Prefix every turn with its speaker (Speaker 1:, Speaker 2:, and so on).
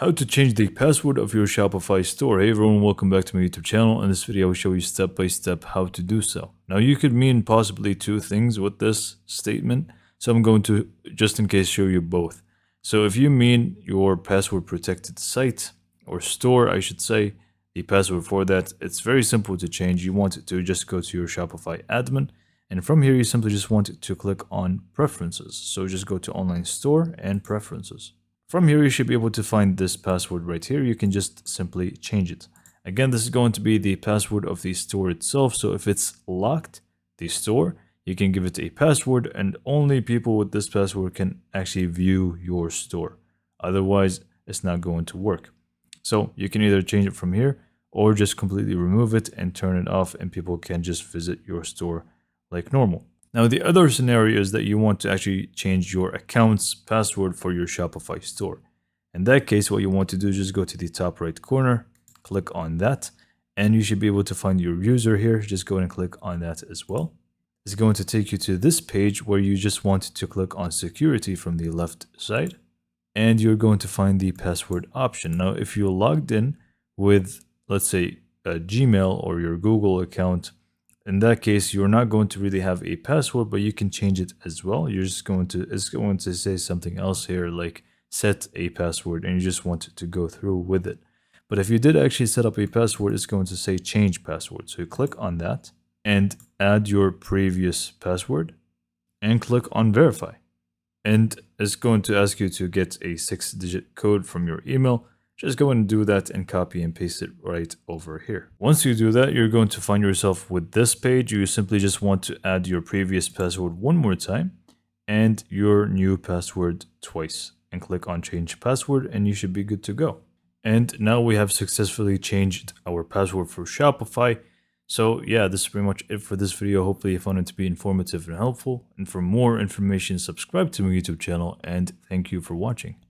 Speaker 1: How to change the password of your Shopify store. Hey everyone, welcome back to my YouTube channel. In this video I will show you step by step how to do so. Now you could mean possibly two things with this statement, so I'm going to, just in case, show you both. So if you mean your password protected site or store, I should say, the password for that, it's very simple to change. You want it to just go to your Shopify admin, and from here you simply just want it to click on preferences. So just go to online store and preferences. From here, you should be able to find this password right here. You can just simply change it. Again, this is going to be the password of the store itself. So if it's locked, the store, you can give it a password and only people with this password can actually view your store. Otherwise, it's not going to work. So you can either change it from here or just completely remove it and turn it off and people can just visit your store like normal. Now, the other scenario is that you want to actually change your account's password for your Shopify store. In that case, what you want to do is just go to the top right corner, click on that, and you should be able to find your user here. Just go and click on that as well. It's going to take you to this page where you just want to click on security from the left side, and you're going to find the password option. Now, if you're logged in with, let's say, a Gmail or your Google account, in that case, you're not going to really have a password, but you can change it as well. You're just going to, it's going to say something else here, like set a password, and you just want it to go through with it. But if you did actually set up a password, it's going to say change password. So you click on that and add your previous password and click on verify. And it's going to ask you to get a 6-digit code from your email. Just go and do that and copy and paste it right over here. Once you do that, you're going to find yourself with this page. You simply just want to add your previous password one more time and your new password twice and click on change password and you should be good to go. And now we have successfully changed our password for Shopify. So yeah, this is pretty much it for this video. Hopefully you found it to be informative and helpful. And for more information, subscribe to my YouTube channel and thank you for watching.